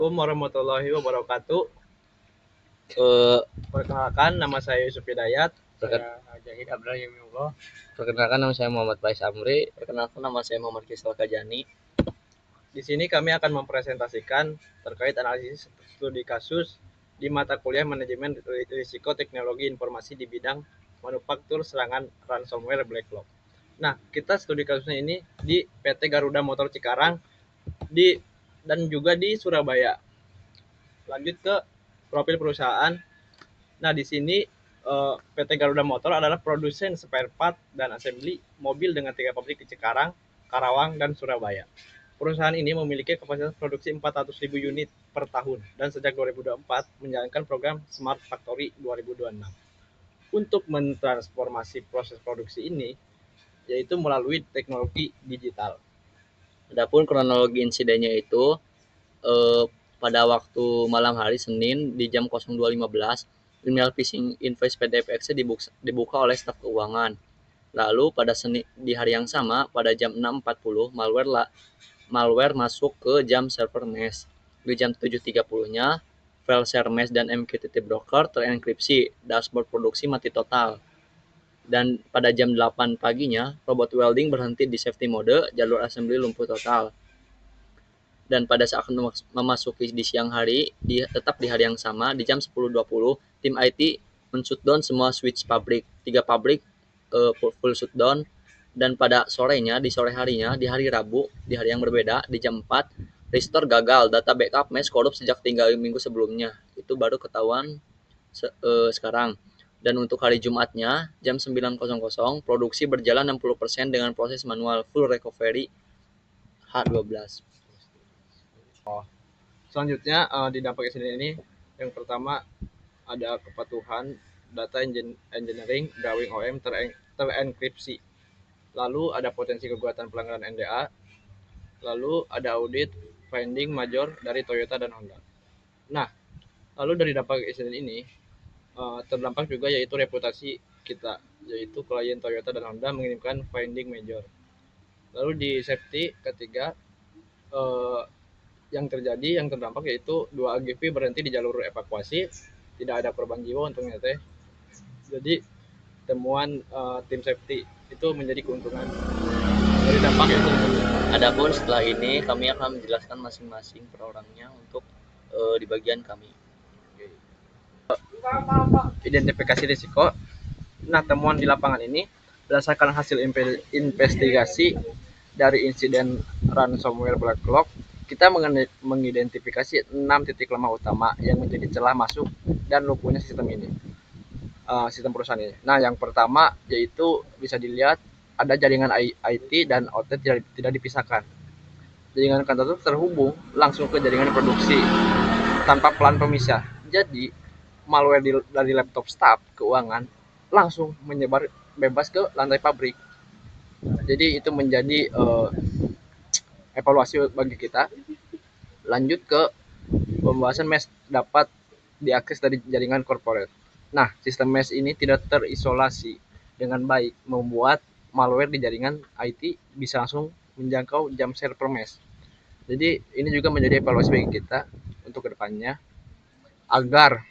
Assalamualaikum warahmatullahi wabarakatuh. Eh, Perkenalkan, nama saya Yusuf Hidayat. Perken- Saya Jahid Abdurrahimullah. Perkenalkan nama saya Muhammad Faiz Amri. Perkenalkan nama saya Muhammad Kiswal Kajani. Di sini kami akan mempresentasikan terkait analisis studi kasus di mata kuliah manajemen risiko teknologi informasi di bidang manufaktur serangan ransomware Blacklock. Nah, kita studi kasusnya ini di PT Garuda Motor Cikarang dan juga di Surabaya. Lanjut ke profil perusahaan. Nah, di sini PT Garuda Motor adalah produsen spare part dan assembly mobil dengan 3 pabrik di Cikarang, Karawang, dan Surabaya. Perusahaan ini memiliki kapasitas produksi 400.000 unit per tahun dan sejak 2024 menjalankan program Smart Factory 2026. Untuk mentransformasi proses produksi ini yaitu melalui teknologi digital. Adapun kronologi insidennya itu eh, pada waktu malam hari Senin di jam 02.15 email phishing invoice PDFX dibuka oleh staf keuangan. Lalu pada di hari yang sama pada jam 6.40 malware masuk ke jam server mesh. Di jam 7.30-nya file share mesh dan MQTT broker terenkripsi, dashboard produksi mati total. Dan pada jam 8 paginya, robot welding berhenti di safety mode, jalur assembly lumpuh total. Dan pada saat memasuki di siang hari, tetap di hari yang sama, di jam 10.20, tim IT men-shutdown semua switch pabrik. 3 pabrik full shutdown. Dan pada sorenya, di sore harinya, di hari Rabu, di hari yang berbeda, di jam 4, restore gagal, data backup mesh korup sejak 3 minggu sebelumnya. Itu baru ketahuan sekarang. Dan untuk hari Jumatnya, jam 9.00, produksi berjalan 60% dengan proses manual full recovery H12. Selanjutnya di dampak insiden ini yang pertama ada kepatuhan data engineering drawing OM terenkripsi. Lalu ada potensi kegugatan pelanggaran NDA. Lalu ada audit finding major dari Toyota dan Honda. Nah, lalu dari dampak insiden ini terdampak juga yaitu reputasi kita, yaitu klien Toyota dan Honda mengirimkan finding major. Lalu di safety ketiga yang terdampak yaitu 2 AGV berhenti di jalur evakuasi, tidak ada korban jiwa untungnya teh. Jadi temuan tim safety itu menjadi keuntungan dari dampak itu. Adapun setelah ini kami akan menjelaskan masing-masing per orangnya untuk di bagian kami. Identifikasi risiko. Nah, temuan di lapangan ini berdasarkan hasil investigasi dari insiden ransomware Blacklock, kita mengidentifikasi 6 titik lemah utama yang menjadi celah masuk dan lumpuhnya sistem ini, sistem perusahaan ini. Nah, yang pertama yaitu bisa dilihat ada jaringan IT dan outlet tidak dipisahkan. Jaringan kantor itu terhubung langsung ke jaringan produksi tanpa pelan pemisah. Jadi malware dari laptop staf keuangan langsung menyebar bebas ke lantai pabrik. Jadi itu menjadi evaluasi bagi kita. Lanjut ke pembahasan mesh dapat diakses dari jaringan corporate. Nah, sistem mesh ini tidak terisolasi dengan baik, membuat malware di jaringan IT bisa langsung menjangkau jam server mesh. Jadi ini juga menjadi evaluasi bagi kita untuk kedepannya agar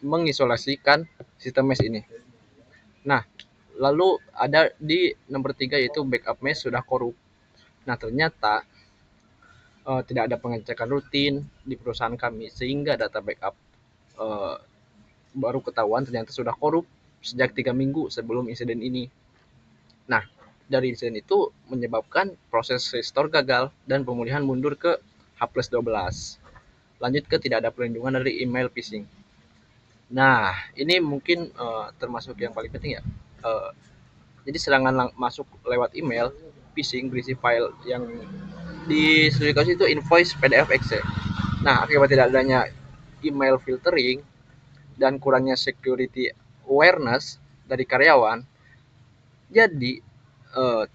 mengisolasikan sistem mesh ini. Nah, lalu ada di nomor 3 yaitu backup mesh sudah korup. Nah, ternyata tidak ada pengecekan rutin di perusahaan kami sehingga data backup baru ketahuan ternyata sudah korup sejak 3 minggu sebelum insiden ini. Nah, dari insiden itu menyebabkan proses restore gagal dan pemulihan mundur ke H+12. Lanjut ke tidak ada perlindungan dari email phishing. Nah, ini mungkin termasuk yang paling penting ya. Jadi serangan masuk lewat email phishing berisi file yang di studi kasus itu invoice PDF Excel. Nah, akibat tidak adanya email filtering dan kurangnya security awareness dari karyawan, jadi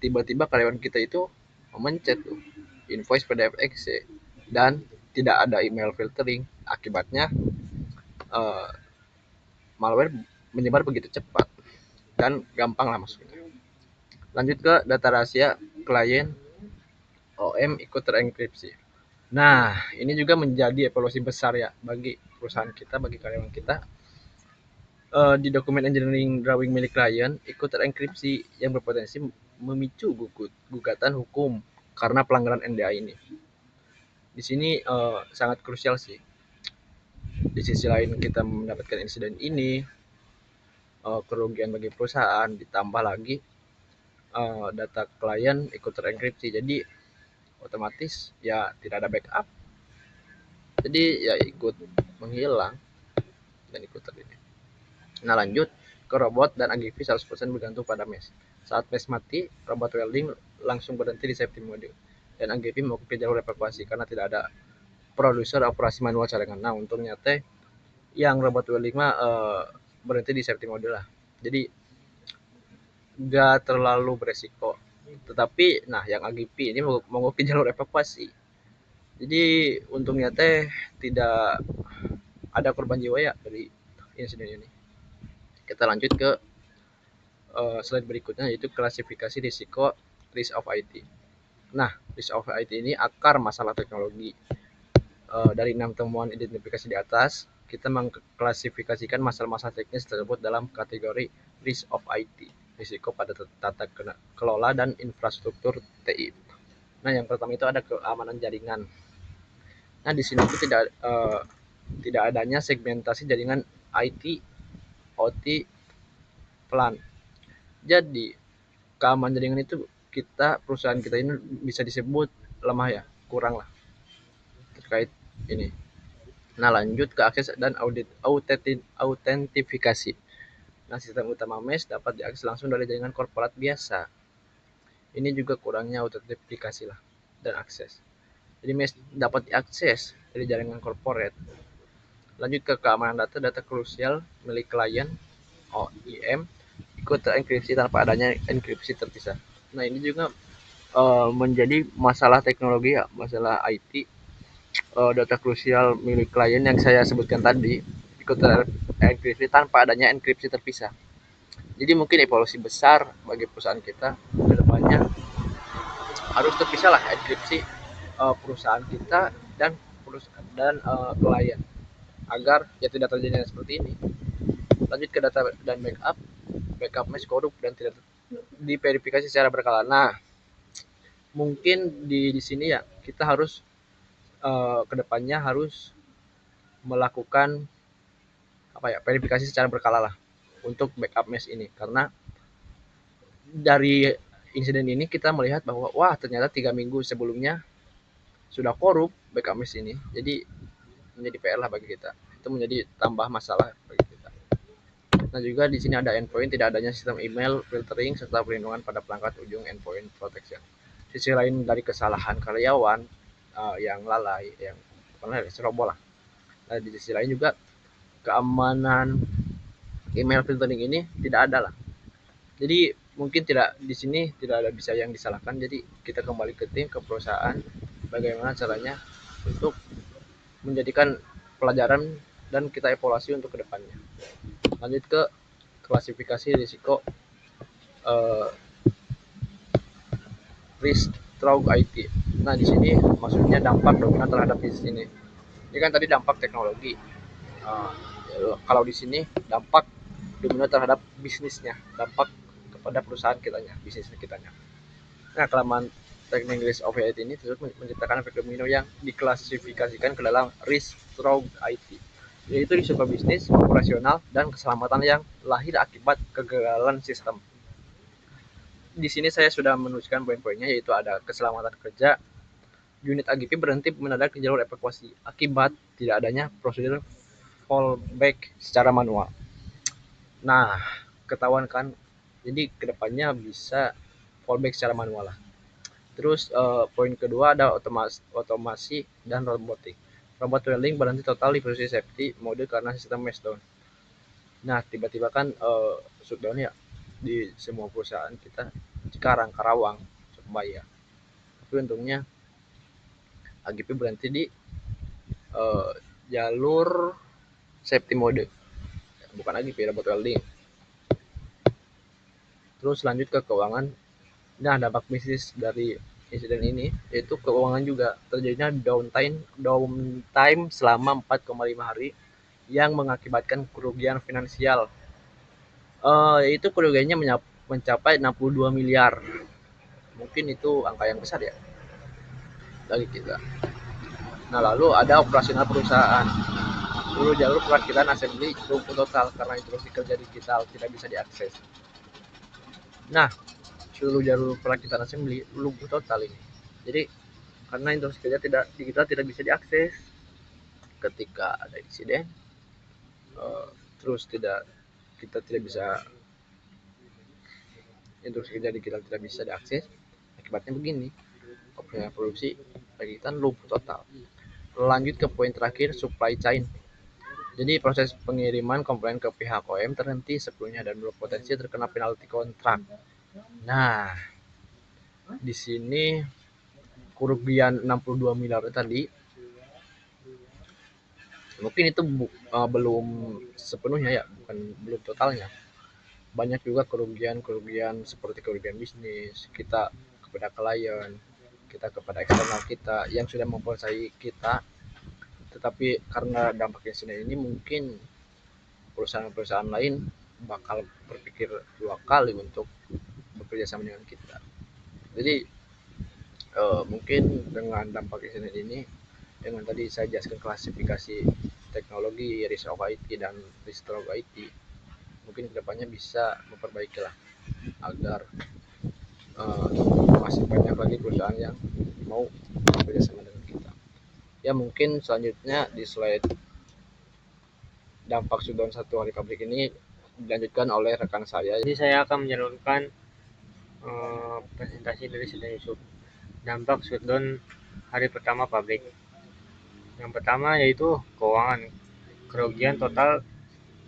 tiba-tiba karyawan kita itu memencet tuh invoice PDF Excel dan tidak ada email filtering. Akibatnya malware menyebar begitu cepat dan gampang lah masuknya. Lanjut ke data rahasia klien OM ikut terenkripsi. Nah, ini juga menjadi evaluasi besar ya bagi perusahaan kita, bagi karyawan kita. Di dokumen engineering drawing milik klien ikut terenkripsi yang berpotensi memicu gugatan hukum karena pelanggaran NDA ini. Di sini sangat krusial sih. Di sisi lain kita mendapatkan insiden ini, kerugian bagi perusahaan, ditambah lagi data klien ikut terenkripsi. Jadi otomatis ya tidak ada backup. Jadi ya ikut menghilang dan ikut terjadi. Nah lanjut ke robot dan AGV 100% bergantung pada mesh. Saat mesh mati, robot welding langsung berhenti di safety mode dan AGV mengikuti jalur evakuasi karena tidak ada produser operasi manual cadangan. Nah untungnya teh yang robot welding mah berhenti di safety mode lah. Jadi nggak terlalu beresiko. Tetapi nah yang AGV ini mengikuti jalur evakuasi. Jadi untungnya teh tidak ada korban jiwa ya dari insiden ini. Kita lanjut ke slide berikutnya yaitu klasifikasi risiko risk of IT. Nah, risk of IT ini akar masalah teknologi. Dari 6 temuan identifikasi di atas, kita mengklasifikasikan masalah-masalah teknis tersebut dalam kategori risk of IT, risiko pada tata kelola dan infrastruktur TI. Nah, yang pertama itu ada keamanan jaringan. Nah, di sini itu tidak adanya segmentasi jaringan IT, OT, plan. Jadi, keamanan jaringan itu perusahaan kita ini bisa disebut lemah ya, kurang lah terkait ini. Nah, lanjut ke akses dan autentifikasi. Nah, sistem utama mesh dapat diakses langsung dari jaringan korporat biasa. Ini juga kurangnya autentifikasi lah dan akses. Jadi mesh dapat diakses dari jaringan korporat. Lanjut ke keamanan data krusial milik klien OEM ikut terenkripsi tanpa adanya enkripsi terpisah. Nah, ini juga menjadi masalah teknologi ya, masalah IT. Data krusial milik klien yang saya sebutkan tadi ikut terenkripsi tanpa adanya enkripsi terpisah. Jadi mungkin evolusi besar bagi perusahaan kita ke depannya harus terpisah lah enkripsi perusahaan kita dan klien agar ya tidak terjadi seperti ini. Lanjut ke data dan backup mesh korup dan tidak diverifikasi secara berkala. Nah, mungkin di sini ya kita harus kedepannya harus melakukan verifikasi secara berkala lah untuk backup mesh ini, karena dari insiden ini kita melihat bahwa wah ternyata 3 minggu sebelumnya sudah korup backup mesh ini. Jadi menjadi PR lah bagi kita, itu menjadi tambah masalah bagi kita. Nah juga di sini ada endpoint, tidak adanya sistem email filtering serta perlindungan pada perangkat ujung endpoint protection. Sisi lain dari kesalahan karyawan yang lalai, yang ceroboh lah. Nah, di sisi lain juga keamanan email filtering ini tidak ada lah. Jadi mungkin tidak di sini tidak ada bisa yang disalahkan. Jadi kita kembali ke tim, ke perusahaan, bagaimana caranya untuk menjadikan pelajaran dan kita evaluasi untuk kedepannya. Lanjut ke klasifikasi risiko risk through IT. Nah di sini maksudnya dampak dominan terhadap bisnis ini. Ini kan tadi dampak teknologi. Kalau di sini dampak dominan terhadap bisnisnya, dampak kepada perusahaan kitanya, bisnis kitanya. Nah, kelemahan teknik risk of IT ini tersebut menciptakan efek domino yang diklasifikasikan ke dalam risk through IT, yaitu risiko bisnis, operasional, dan keselamatan yang lahir akibat kegagalan sistem. Di sini saya sudah menuliskan poin-poinnya, yaitu ada keselamatan kerja, unit AGP berhenti mendadak di jalur evakuasi akibat tidak adanya prosedur fallback secara manual. Nah, ketahuan kan, jadi kedepannya bisa fallback secara manual lah. Terus poin kedua ada otomasi dan robotik. Robot welding berhenti total di posisi safety mode karena sistem mesh down. Nah, tiba-tiba kan shutdown ya di semua perusahaan kita, Cikarang, Karawang, Surabaya. Tapi untungnya AGP berhenti di jalur safety mode, bukan AGP, robot welding. Terus lanjut ke keuangan. Nah, dampak bisnis dari insiden ini, yaitu keuangan juga. Terjadinya downtime selama 4,5 hari yang mengakibatkan kerugian finansial. Itu kerugiannya mencapai 62 miliar. Mungkin itu angka yang besar ya bagi kita. Nah, lalu ada operasional perusahaan. Seluruh jalur perakitan assembly lumpuh total karena instruksi kerja digital tidak bisa diakses. Nah, seluruh jalur perakitan assembly lumpuh total ini. Jadi karena instruksi kerja digital tidak bisa diakses ketika ada insiden, terus kita tidak bisa instruksi kerja digital tidak bisa diakses, akibatnya begini, operasional produksi perakitan lumpuh total. Lanjut ke poin terakhir, supply chain. Jadi proses pengiriman komponen ke pihak OEM terhenti sepenuhnya dan berpotensi terkena penalti kontrak. Nah, di sini kerugian 62 miliar tadi mungkin itu belum sepenuhnya ya, belum totalnya. Banyak juga kerugian seperti kerugian bisnis kita kepada klien, kita kepada eksternal kita yang sudah mempengaruhi kita, tetapi karena dampak insiden ini mungkin perusahaan-perusahaan lain bakal berpikir dua kali untuk bekerja sama dengan kita. Jadi mungkin dengan dampak insiden ini, dengan tadi saya jelaskan klasifikasi teknologi, risk of IT dan risk of IT, mungkin kedepannya bisa memperbaiki lah agar masih banyak lagi perusahaan yang mau bekerja sama dengan kita. Ya, mungkin selanjutnya di slide dampak shutdown 1 hari pabrik ini dilanjutkan oleh rekan saya. Jadi saya akan menyalurkan presentasi dari Saudara Yusuf. Dampak shutdown hari pertama pabrik. Yang pertama yaitu keuangan. Kerugian total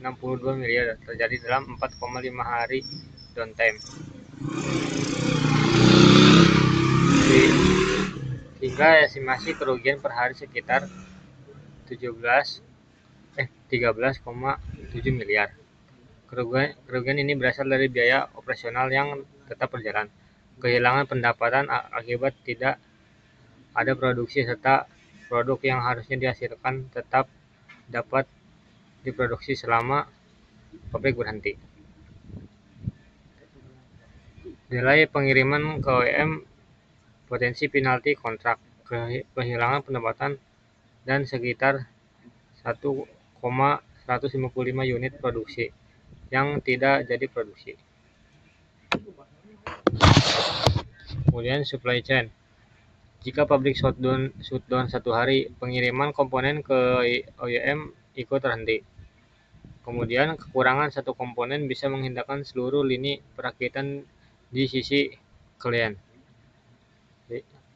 62 miliar terjadi dalam 4,5 hari downtime. Hingga estimasi kerugian per hari sekitar 13,7 miliar. Kerugian ini berasal dari biaya operasional yang tetap berjalan, kehilangan pendapatan akibat tidak ada produksi, serta produk yang harusnya dihasilkan tetap dapat diproduksi selama pabrik berhenti. Nilai pengiriman ke OEM, potensi penalti kontrak, kehilangan pendapatan, dan sekitar 1,155 unit produksi yang tidak jadi produksi. Kemudian supply chain. Jika pabrik shutdown 1 hari, pengiriman komponen ke OEM ikut terhenti. Kemudian kekurangan satu komponen bisa menghentikan seluruh lini perakitan di sisi klien.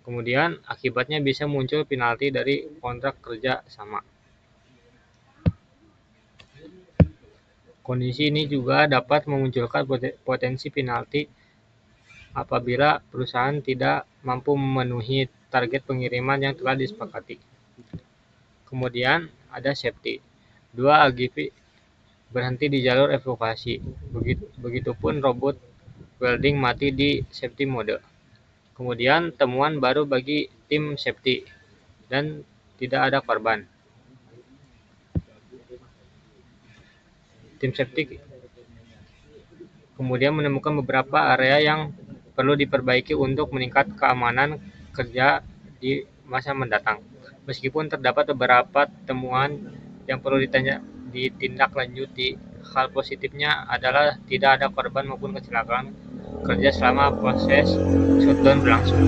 Kemudian akibatnya bisa muncul penalti dari kontrak kerja sama. Kondisi ini juga dapat memunculkan potensi penalti apabila perusahaan tidak mampu memenuhi target pengiriman yang telah disepakati. Kemudian ada safety. 2 AGV berhenti di jalur evakuasi. Begitupun robot welding mati di safety mode. Kemudian temuan baru bagi tim safety dan tidak ada korban. Tim safety kemudian menemukan beberapa area yang perlu diperbaiki untuk meningkat keamanan kerja di masa mendatang. Meskipun terdapat beberapa temuan yang perlu ditindaklanjuti, hal positifnya adalah tidak ada korban maupun kecelakaan kerja selama proses shutdown berlangsung.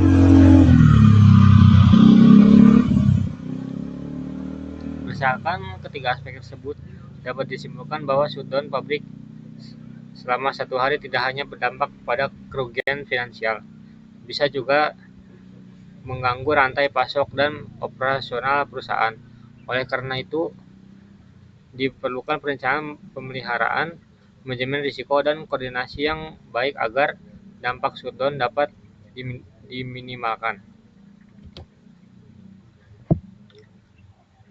Berdasarkan ketiga aspek tersebut, dapat disimpulkan bahwa shutdown pabrik selama 1 hari tidak hanya berdampak pada kerugian finansial, bisa juga mengganggu rantai pasok dan operasional perusahaan. Oleh karena itu, diperlukan perencanaan pemeliharaan, manajemen risiko, dan koordinasi yang baik agar dampak shutdown dapat diminimalkan.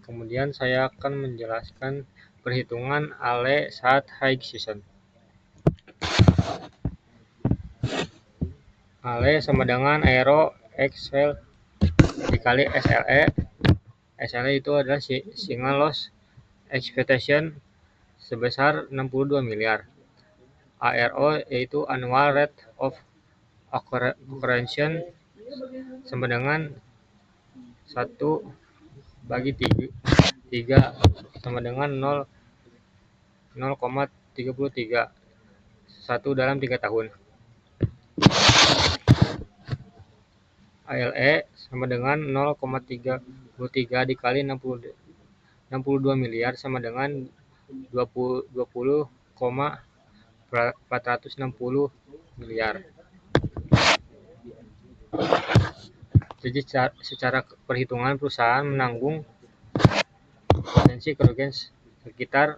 Kemudian saya akan menjelaskan perhitungan ALE saat high season. ALE sama dengan Aero X file dikali SLE. SLE itu adalah single loss expectation sebesar 62 miliar. ARO yaitu annual rate of occurrence sama dengan 1/3 sama dengan 0,33 1 dalam 3 tahun. ALE sama dengan 0,33 dikali 62 miliar sama dengan 20,460 miliar. Jadi secara perhitungan perusahaan menanggung potensi kerugian sekitar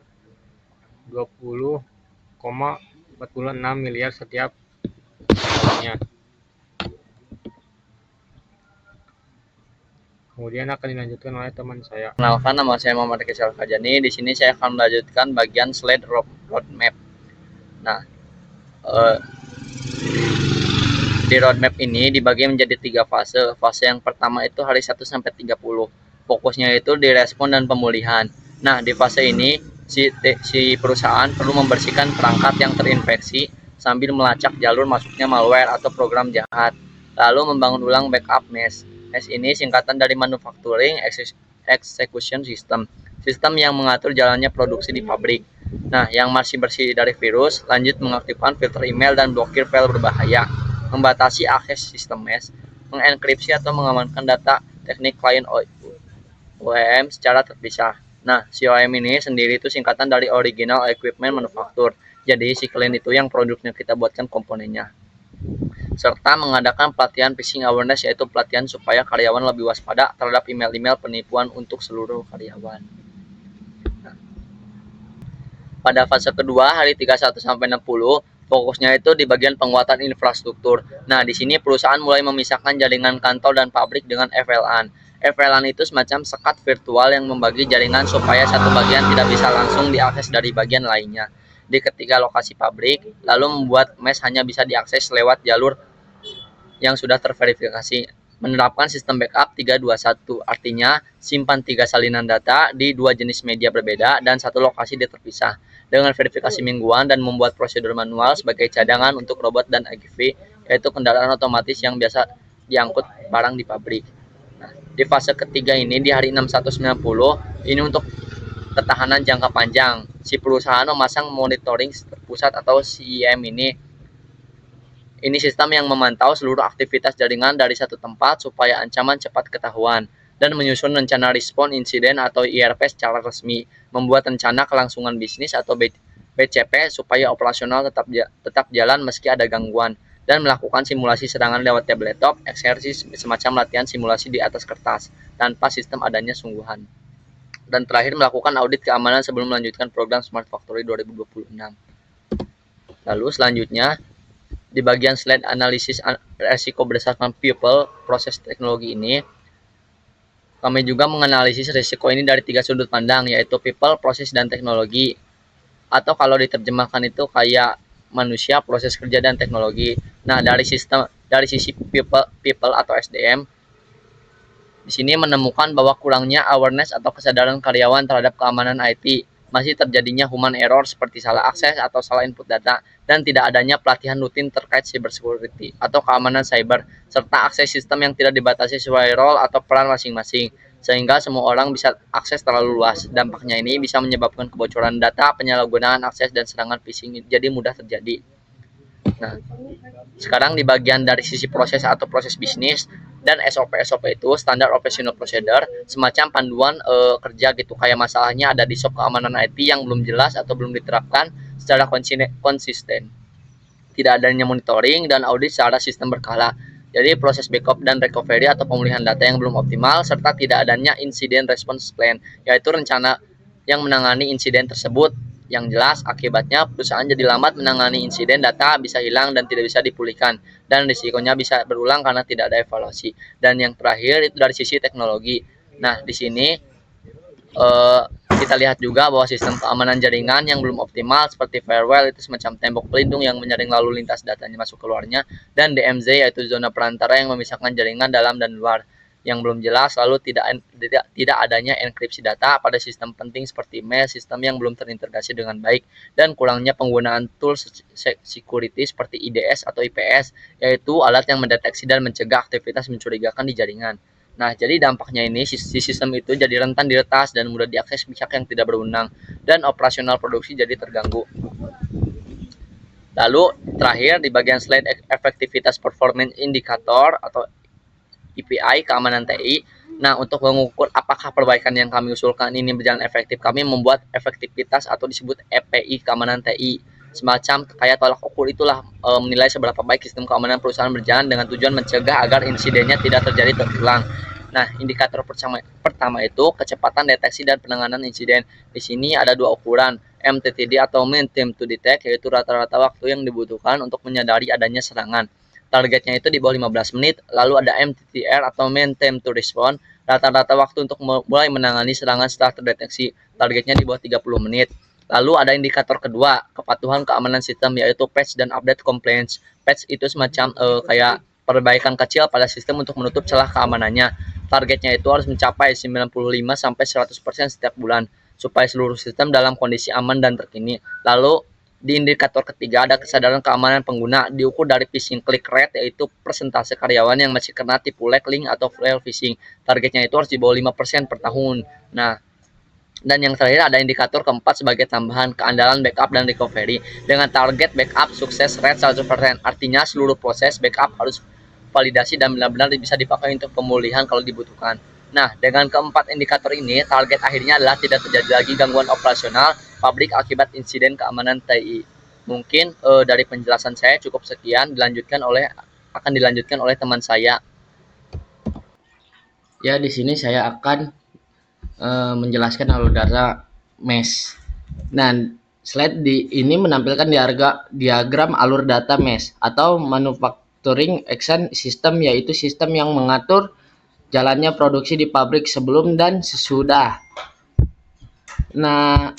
20,46 miliar setiap tahunnya. Kemudian akan dilanjutkan oleh teman saya. Kenalkan, nama saya Muhammad Rizky Fajani. Di sini saya akan melanjutkan bagian slide roadmap. Nah, di roadmap ini dibagi menjadi 3 fase. Fase yang pertama itu hari 1 sampai 30. Fokusnya itu di respon dan pemulihan. Nah, di fase ini si perusahaan perlu membersihkan perangkat yang terinfeksi sambil melacak jalur masuknya malware atau program jahat, lalu membangun ulang backup mesh. Mesh ini singkatan dari Manufacturing Execution System, sistem yang mengatur jalannya produksi di pabrik. Nah, yang masih bersih dari virus, lanjut mengaktifkan filter email dan blokir file berbahaya, membatasi akses sistem mesh, mengenkripsi atau mengamankan data teknik klien OEM secara terpisah. Nah, si OEM ini sendiri itu singkatan dari Original Equipment Manufacturer. Jadi, si klien itu yang produknya kita buatkan komponennya. Serta mengadakan pelatihan phishing awareness, yaitu pelatihan supaya karyawan lebih waspada terhadap email-email penipuan untuk seluruh karyawan. Nah, pada fase kedua hari 31 sampai 60, fokusnya itu di bagian penguatan infrastruktur. Nah, di sini perusahaan mulai memisahkan jaringan kantor dan pabrik dengan FLAN. FLAN itu semacam sekat virtual yang membagi jaringan supaya satu bagian tidak bisa langsung diakses dari bagian lainnya di ketiga lokasi pabrik, lalu membuat mesh hanya bisa diakses lewat jalur yang sudah terverifikasi. Menerapkan sistem backup 321, artinya simpan 3 salinan data di 2 jenis media berbeda dan 1 lokasi terpisah dengan verifikasi mingguan, dan membuat prosedur manual sebagai cadangan untuk robot dan AGV, yaitu kendaraan otomatis yang biasa diangkut barang di pabrik. Nah, di fase ketiga ini di hari 6190 ini untuk ketahanan jangka panjang. Si perusahaan memasang monitoring terpusat atau CEM ini sistem yang memantau seluruh aktivitas jaringan dari satu tempat supaya ancaman cepat ketahuan, dan menyusun rencana respon insiden atau IRP secara resmi, membuat rencana kelangsungan bisnis atau BCP supaya operasional tetap jalan meski ada gangguan, dan melakukan simulasi serangan lewat tabletop, eksersis semacam latihan simulasi di atas kertas tanpa sistem adanya sungguhan. Dan terakhir, melakukan audit keamanan sebelum melanjutkan program Smart Factory 2026. Lalu selanjutnya, di bagian slide analisis resiko berdasarkan people, proses teknologi ini, kami juga menganalisis risiko ini dari 3 sudut pandang, yaitu people, proses, dan teknologi. Atau kalau diterjemahkan itu kayak manusia, proses kerja, dan teknologi. Nah, dari sisi people atau SDM, di sini menemukan bahwa kurangnya awareness atau kesadaran karyawan terhadap keamanan IT, masih terjadinya human error seperti salah akses atau salah input data, dan tidak adanya pelatihan rutin terkait cybersecurity atau keamanan cyber, serta akses sistem yang tidak dibatasi sesuai role atau peran masing-masing, sehingga semua orang bisa akses terlalu luas. Dampaknya ini bisa menyebabkan kebocoran data, penyalahgunaan akses, dan serangan phishing jadi mudah terjadi. Nah, sekarang di bagian dari sisi proses atau proses bisnis dan SOP itu standar operational procedure, semacam panduan kerja gitu, kayak masalahnya ada di SOP keamanan IT yang belum jelas atau belum diterapkan secara konsisten, tidak adanya monitoring dan audit secara sistem berkala, jadi proses backup dan recovery atau pemulihan data yang belum optimal, serta tidak adanya incident response plan, yaitu rencana yang menangani insiden tersebut. Yang jelas akibatnya perusahaan jadi lambat menangani insiden, data bisa hilang dan tidak bisa dipulihkan, dan risikonya bisa berulang karena tidak ada evaluasi. Dan yang terakhir itu dari sisi teknologi. Nah, di sini kita kita lihat juga bahwa sistem keamanan jaringan yang belum optimal seperti firewall itu semacam tembok pelindung yang menyaring lalu lintas datanya masuk keluarnya, dan DMZ yaitu zona perantara yang memisahkan jaringan dalam dan luar yang belum jelas, lalu tidak adanya enkripsi data pada sistem penting seperti mesh, sistem yang belum terintegrasi dengan baik, dan kurangnya penggunaan tools security seperti IDS atau IPS, yaitu alat yang mendeteksi dan mencegah aktivitas mencurigakan di jaringan. Nah, jadi dampaknya ini si sistem itu jadi rentan diretas dan mudah diakses pihak yang tidak berwenang, dan operasional produksi jadi terganggu. Lalu terakhir di bagian slide efektivitas performance indicator atau EPI keamanan TI. Nah, untuk mengukur apakah perbaikan yang kami usulkan ini berjalan efektif, kami membuat efektivitas atau disebut EPI keamanan TI. Semacam kayak tolak ukur itulah, menilai seberapa baik sistem keamanan perusahaan berjalan dengan tujuan mencegah agar insidennya tidak terjadi terulang. Nah, indikator pertama itu kecepatan deteksi dan penanganan insiden. Di sini ada dua ukuran, MTTD atau Mean Time to Detect, yaitu rata-rata waktu yang dibutuhkan untuk menyadari adanya serangan. Targetnya itu di bawah 15 menit. Lalu ada MTTR atau Mean Time to Respond, rata-rata waktu untuk mulai menangani serangan setelah terdeteksi. Targetnya di bawah 30 menit. Lalu ada indikator kedua, kepatuhan keamanan sistem, yaitu patch dan update compliance. Patch itu semacam kayak perbaikan kecil pada sistem untuk menutup celah keamanannya. Targetnya itu harus mencapai 95-100% setiap bulan supaya seluruh sistem dalam kondisi aman dan terkini. Lalu di indikator ketiga ada kesadaran keamanan pengguna, diukur dari phishing click rate, yaitu persentase karyawan yang masih kena tipu link atau file phishing. Targetnya itu harus di bawah 5% per tahun. Nah, dan yang terakhir ada indikator keempat sebagai tambahan, keandalan backup dan recovery dengan target backup sukses rate 100%. Artinya seluruh proses backup harus validasi dan benar-benar bisa dipakai untuk pemulihan kalau dibutuhkan. Nah, dengan keempat indikator ini, target akhirnya adalah tidak terjadi lagi gangguan operasional pabrik akibat insiden keamanan TI. Mungkin dari penjelasan saya cukup sekian, akan dilanjutkan oleh teman saya. Ya, di sini saya akan menjelaskan alur data mesh. Nah, slide ini menampilkan diagram alur data mesh atau manufacturing action system, yaitu sistem yang mengatur jalannya produksi di pabrik sebelum dan sesudah. Nah,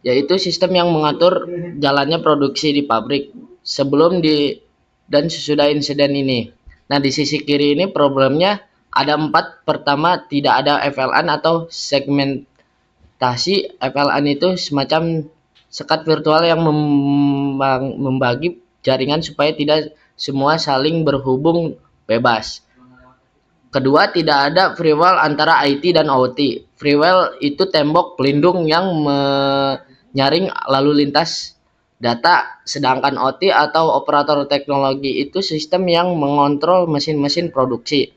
yaitu sistem yang mengatur jalannya produksi di pabrik sebelum dan sesudah insiden ini. Nah, di sisi kiri ini problemnya ada 4. Pertama, tidak ada FLN atau segmentasi. FLN itu semacam sekat virtual yang membagi jaringan supaya tidak semua saling berhubung bebas. Kedua, tidak ada firewall antara IT dan OT. Firewall itu tembok pelindung yang menyaring lalu lintas data, sedangkan OT atau operator teknologi itu sistem yang mengontrol mesin-mesin produksi.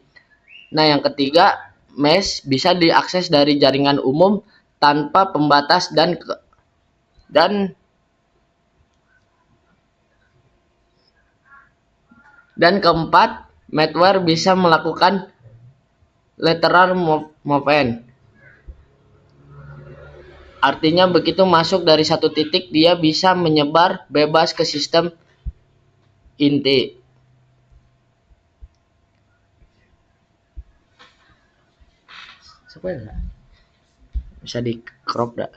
Nah, yang ketiga, mesh bisa diakses dari jaringan umum tanpa pembatas dan keempat, malware bisa melakukan lateral movement. Artinya begitu masuk dari satu titik, dia bisa menyebar bebas ke sistem inti. Bisa di crop dah.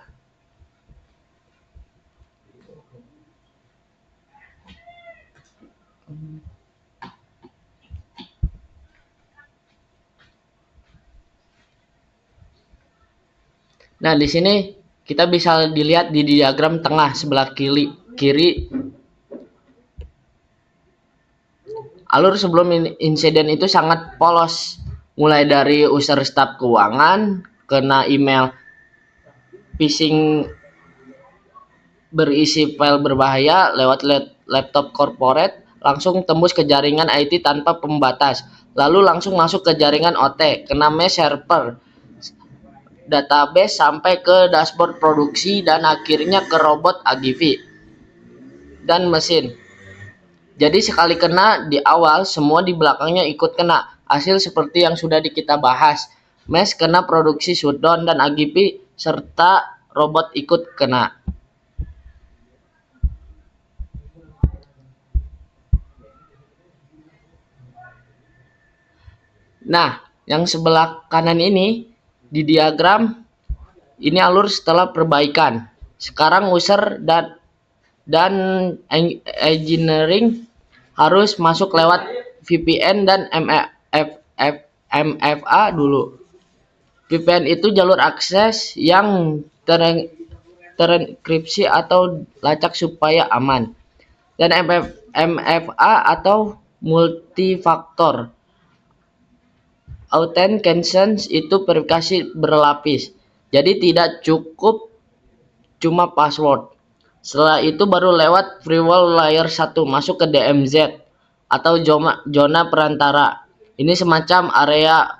Nah, di sini kita bisa dilihat di diagram tengah sebelah kiri alur sebelum insiden itu sangat polos, mulai dari user staf keuangan kena email phishing berisi file berbahaya lewat laptop corporate, langsung tembus ke jaringan IT tanpa pembatas, lalu langsung masuk ke jaringan OT, kena mesh server, database sampai ke dashboard produksi, dan akhirnya ke robot AGV dan mesin. Jadi sekali kena di awal, semua di belakangnya ikut kena. Hasil seperti yang sudah kita bahas. Mesh kena, produksi shutdown, dan AGV serta robot ikut kena. Nah, yang sebelah kanan ini Di diagram ini alur setelah perbaikan. Sekarang user dan engineering harus masuk lewat VPN dan MFA dulu. VPN itu jalur akses yang terenkripsi atau lacak supaya aman. Dan MFA atau multifaktor authentication itu verifikasi berlapis. Jadi tidak cukup cuma password. Setelah itu baru lewat firewall layer 1 masuk ke DMZ atau zona perantara. Ini semacam area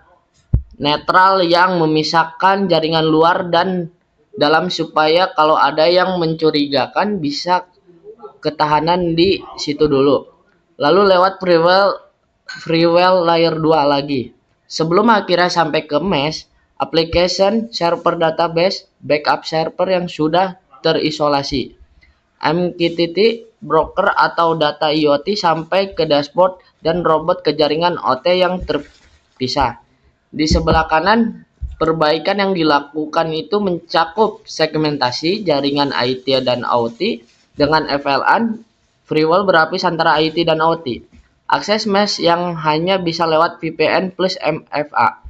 netral yang memisahkan jaringan luar dan dalam supaya kalau ada yang mencurigakan bisa ketahanan di situ dulu. Lalu lewat firewall layer 2 lagi. Sebelum akhirnya sampai ke mesh, application server database, backup server yang sudah terisolasi. MQTT broker atau data IoT sampai ke dashboard dan robot ke jaringan OT yang terpisah. Di sebelah kanan, perbaikan yang dilakukan itu mencakup segmentasi jaringan IT dan OT dengan FLAN, firewall berlapis antara IT dan OT. Akses mesh yang hanya bisa lewat VPN plus MFA.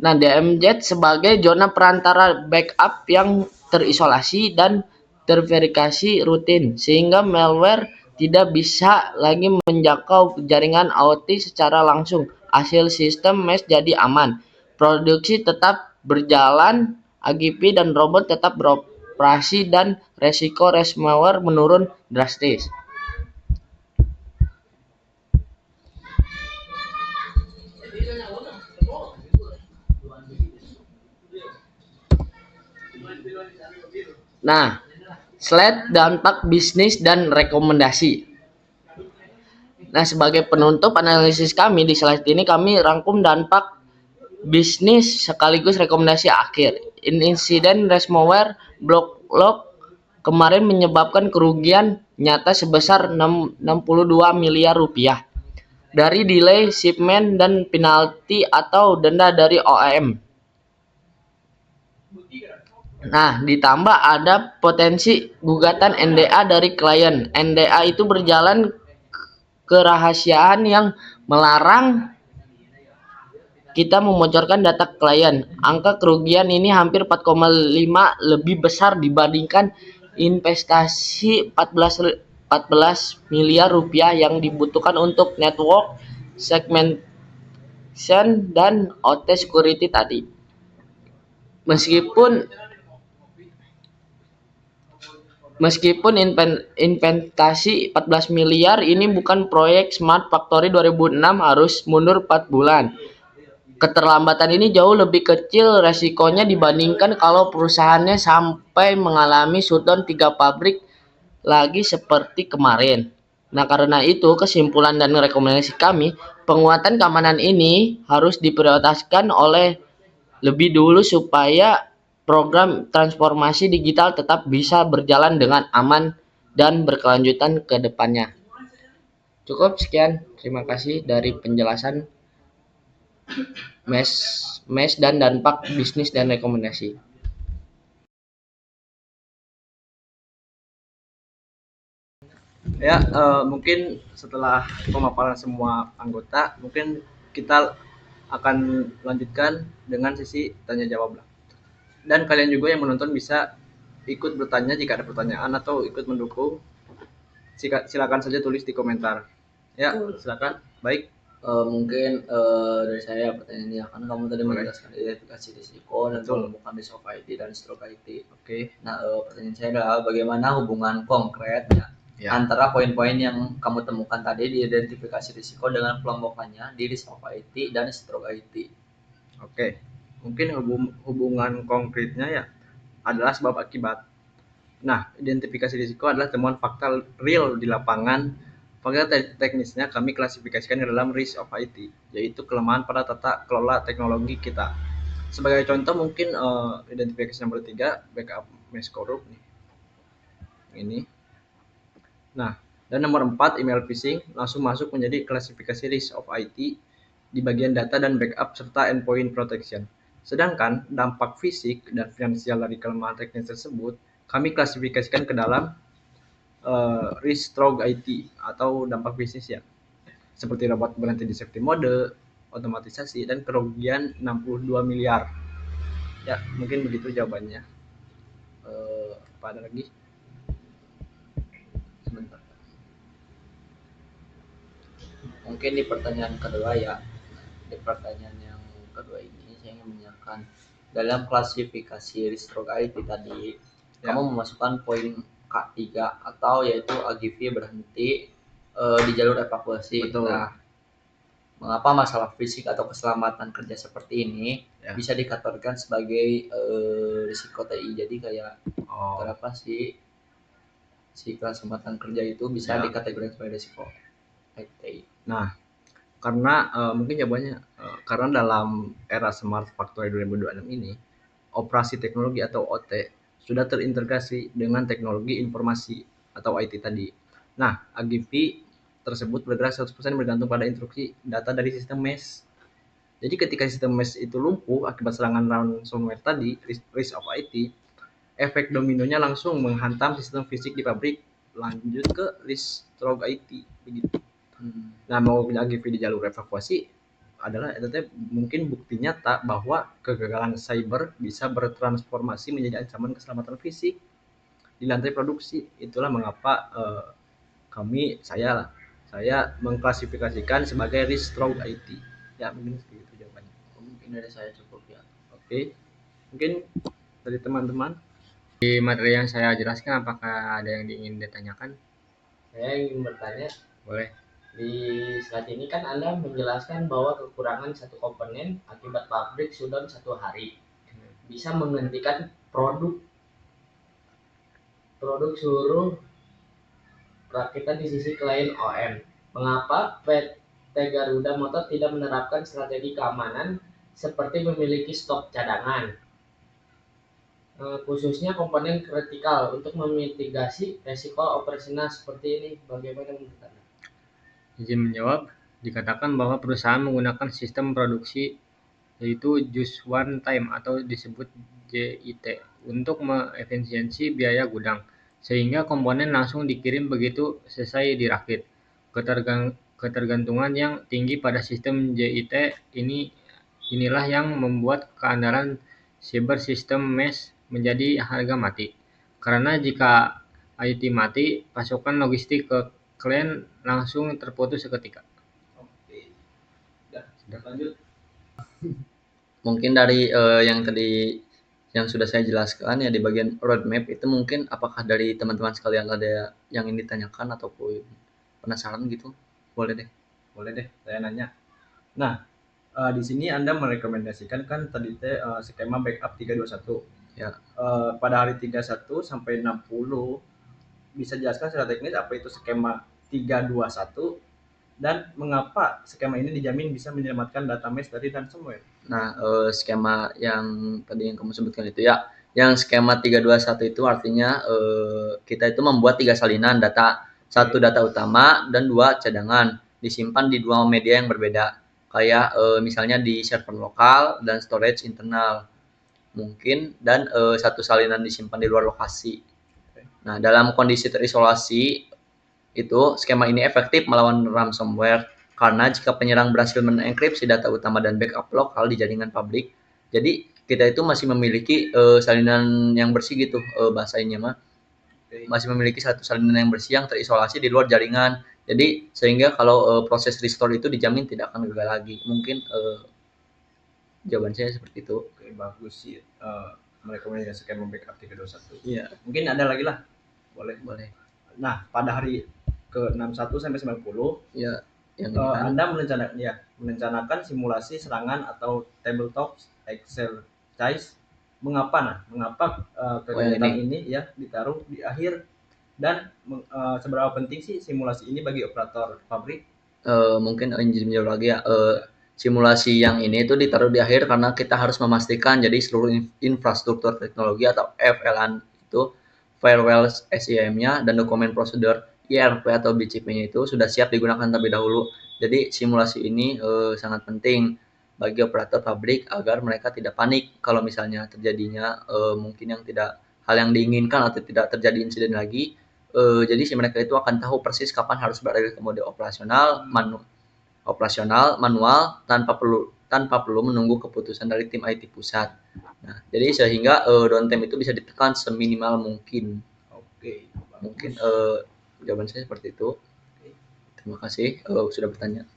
Nah, DMZ sebagai zona perantara backup yang terisolasi dan terverifikasi rutin, sehingga malware tidak bisa lagi menjangkau jaringan IoT secara langsung. Hasil sistem mesh jadi aman. Produksi tetap berjalan, AGP dan robot tetap beroperasi, dan resiko ransomware menurun drastis. Nah, slide dampak bisnis dan rekomendasi. Nah, sebagai penutup analisis kami di slide ini kami rangkum dampak bisnis sekaligus rekomendasi akhir. Insiden ransomware BlockLock kemarin menyebabkan kerugian nyata sebesar 62 miliar rupiah dari delay shipment dan penalti atau denda dari OEM. Nah, ditambah ada potensi gugatan NDA dari klien. NDA itu berjalan kerahasiaan yang melarang kita memocorkan data klien. Angka kerugian ini hampir 4,5 lebih besar dibandingkan investasi 14 miliar rupiah yang dibutuhkan untuk network segmentation dan OT security tadi. Meskipun investasi 14 miliar ini bukan proyek Smart Factory 2006 harus mundur 4 bulan. Keterlambatan ini jauh lebih kecil resikonya dibandingkan kalau perusahaannya sampai mengalami shutdown 3 pabrik lagi seperti kemarin. Nah, karena itu kesimpulan dan rekomendasi kami, penguatan keamanan ini harus diprioritaskan oleh lebih dulu supaya program transformasi digital tetap bisa berjalan dengan aman dan berkelanjutan ke depannya. Cukup sekian, terima kasih dari penjelasan mesh dan dampak bisnis dan rekomendasi. Ya, mungkin setelah pemaparan semua anggota, mungkin kita akan lanjutkan dengan sesi tanya jawab. Dan kalian juga yang menonton bisa ikut bertanya jika ada pertanyaan atau ikut mendukung. Silakan saja tulis di komentar. Ya, silakan. Baik. Mungkin dari saya pertanyaan ini, kan kamu tadi menjelaskan identifikasi risiko dan penemukan risk of IT dan stroke IT. Oke. Nah, pertanyaan saya adalah bagaimana hubungan konkretnya antara poin-poin yang kamu temukan tadi di identifikasi risiko dengan pelompokannya di risk of IT dan stroke IT. Oke. Mungkin hubungan konkretnya ya adalah sebab akibat. Nah, identifikasi risiko adalah temuan fakta real di lapangan. Fakta teknisnya kami klasifikasikan ke dalam risk of IT, yaitu kelemahan pada tata kelola teknologi kita. Sebagai contoh mungkin identifikasi nomor 3, backup mesh korup nih. Ini. Nah, dan nomor 4, email phishing langsung masuk menjadi klasifikasi risk of IT di bagian data dan backup serta endpoint protection. Sedangkan dampak fisik dan finansial dari kelemahan teknis tersebut kami klasifikasikan ke dalam risk stroke IT atau dampak bisnis ya, seperti robot berhenti di safety mode, otomatisasi, dan kerugian 62 miliar. Ya, mungkin begitu jawabannya. Apa ada lagi? Sebentar. Mungkin di pertanyaan kedua ya, di pertanyaan yang kedua ini saya ingin menanyakan dalam klasifikasi stroke IT tadi Ya. kamu memasukkan poin K3 atau yaitu AGV berhenti di jalur evakuasi. Betul. Nah, mengapa masalah fisik atau keselamatan kerja seperti ini Ya. bisa dikategorikan sebagai risiko TI? Jadi kayak kenapa si keselamatan kerja itu bisa Ya. dikategorikan sebagai risiko TI? Nah, karena mungkin jawabannya karena dalam era Smart Factory 2026 ini operasi teknologi atau OT sudah terintegrasi dengan teknologi informasi atau IT tadi. Nah, AGV tersebut bergerak 100% bergantung pada instruksi data dari sistem mesh. Jadi ketika sistem mesh itu lumpuh akibat serangan ransomware tadi, risk of IT, efek dominonya langsung menghantam sistem fisik di pabrik, lanjut ke risk stroke IT begitu. Nah, mau AGV di jalur evakuasi adalah mungkin bukti nyata bahwa kegagalan cyber bisa bertransformasi menjadi ancaman keselamatan fisik di lantai produksi. Itulah mengapa saya mengklasifikasikan sebagai risk stroke IT. Ya, mungkin segitu jawabannya. Mungkin dari saya cukup ya. Oke. Mungkin dari teman-teman. Di materi yang saya jelaskan, apakah ada yang ingin ditanyakan? Saya ingin bertanya, Boleh. di slide ini kan Anda menjelaskan bahwa kekurangan satu komponen akibat pabrik shutdown 1 hari bisa menghentikan produk seluruh perakitan di sisi klien OM. Mengapa PT Garuda Motor tidak menerapkan strategi keamanan seperti memiliki stok cadangan, khususnya komponen kritikal untuk memitigasi resiko operasional seperti ini? Bagaimana menurut Anda? Izin menjawab, dikatakan bahwa perusahaan menggunakan sistem produksi yaitu just one time atau disebut JIT untuk mengefisiensi biaya gudang, sehingga komponen langsung dikirim begitu selesai dirakit. Ketergantungan yang tinggi pada sistem JIT inilah yang membuat keandalan cyber system mesh menjadi harga mati. Karena jika IT mati, pasokan logistik ke klien langsung terputus seketika. Oke. Sudah lanjut. Mungkin dari yang tadi yang sudah saya jelaskan ya di bagian roadmap itu, mungkin apakah dari teman-teman sekalian ada yang ingin ditanyakan ataupun penasaran gitu? Boleh deh Saya nanya. Nah, di sini Anda merekomendasikan kan tadi skema backup 321. Ya. Pada hari 31 sampai 60 bisa jelaskan secara teknis apa itu skema 321 dan mengapa skema ini dijamin bisa menyelamatkan data mesh dari ransomware? Nah, skema yang tadi yang kamu sebutkan itu ya, yang skema 321 itu artinya kita itu membuat 3 salinan data, 1 data utama dan 2 cadangan, disimpan di 2 media yang berbeda. Kayak misalnya di server lokal dan storage internal. Mungkin dan 1 salinan disimpan di luar lokasi. Nah, dalam kondisi terisolasi itu skema ini efektif melawan ransomware karena jika penyerang berhasil mengenkripsi data utama dan backup lokal di jaringan publik, jadi kita itu masih memiliki salinan yang bersih gitu, bahasanya mah masih memiliki 1 salinan yang bersih yang terisolasi di luar jaringan. Jadi sehingga kalau proses restore itu dijamin tidak akan gagal lagi. Mungkin jawaban saya seperti itu. Oke, bagus sih merekomendasikan backup 321. Iya. Mungkin ada lagi lah. Boleh. Nah, pada hari ke 61 sampai 90 ya yang Anda merencanakan simulasi serangan atau tabletop exercise. Mengapa kegiatan ini ya ditaruh di akhir dan seberapa penting sih simulasi ini bagi operator pabrik? Mungkin izin menjawab lagi ya. Simulasi yang ini itu ditaruh di akhir karena kita harus memastikan jadi seluruh infrastruktur teknologi atau FLN itu firewall SIM-nya dan dokumen prosedur IRP atau BCP-nya itu sudah siap digunakan terlebih dahulu. Jadi simulasi ini sangat penting bagi operator pabrik agar mereka tidak panik kalau misalnya terjadinya mungkin hal yang diinginkan atau tidak terjadi insiden lagi. Jadi si mereka itu akan tahu persis kapan harus beralih ke mode operasional manual tanpa perlu menunggu keputusan dari tim IT pusat. Nah, jadi sehingga downtime itu bisa ditekan seminimal mungkin. Oke. Mungkin jawaban saya seperti itu. Terima kasih sudah bertanya.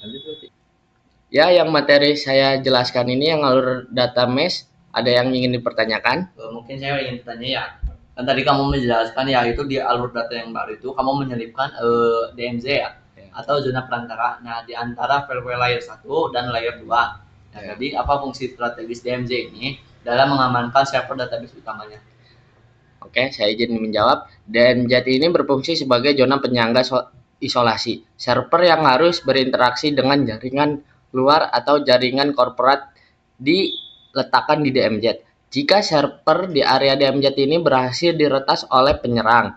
Lanjut berarti. Ya, yang materi saya jelaskan ini yang alur data mesh, ada yang ingin dipertanyakan? Mungkin saya ingin bertanya ya. Kan tadi kamu menjelaskan ya itu di alur data yang baru itu kamu menyelipkan DMZ ya, atau zona perantara. Nah, di antara firewall layer 1 dan layer 2. Nah, jadi apa fungsi strategis DMZ ini dalam mengamankan server database utamanya? Oke, saya izin menjawab. DMZ ini berfungsi sebagai zona penyangga isolasi. Server yang harus berinteraksi dengan jaringan luar atau jaringan korporat diletakkan di DMZ. Jika server di area DMZ ini berhasil diretas oleh penyerang,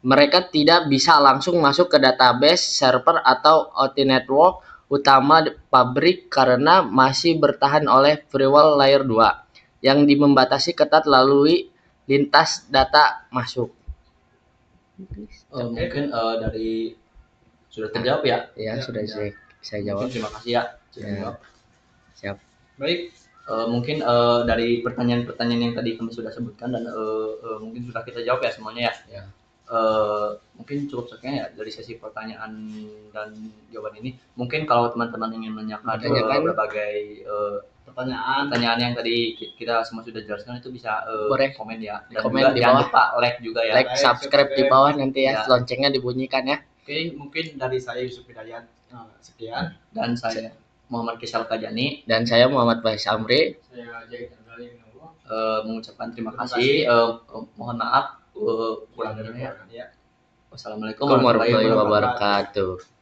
mereka tidak bisa langsung masuk ke database server atau OT network utama pabrik karena masih bertahan oleh firewall layer 2 yang membatasi ketat lalui lintas data masuk. Mungkin dari sudah terjawab ya? Ya, sudah saya jawab. Mungkin terima kasih ya sudah Ya. menjawab. Siap. Baik. Mungkin dari pertanyaan-pertanyaan yang tadi kami sudah sebutkan dan mungkin sudah kita jawab ya semuanya ya. Ya. Mungkin cukup sekian ya dari sesi pertanyaan dan jawaban ini. Mungkin kalau teman-teman ingin menanyakan berbagai pertanyaan yang tadi kita semua sudah jelaskan itu bisa Boleh. komen ya. Dan Komen juga di jangan bawah. lupa like juga ya. Like, subscribe di bawah nanti ya, Ya. loncengnya dibunyikan ya. Oke, mungkin dari saya Yusuf Hidayat sekian. Dan saya Muhammad Kisal Kajani Dan saya Muhammad Faiz Amri. Saya Jahit Andrali Minowo. mengucapkan terima Terima kasih. Mohon maaf kurang Ya. ya. Ya. Wassalamualaikum Warahmatullahi wabarakatuh.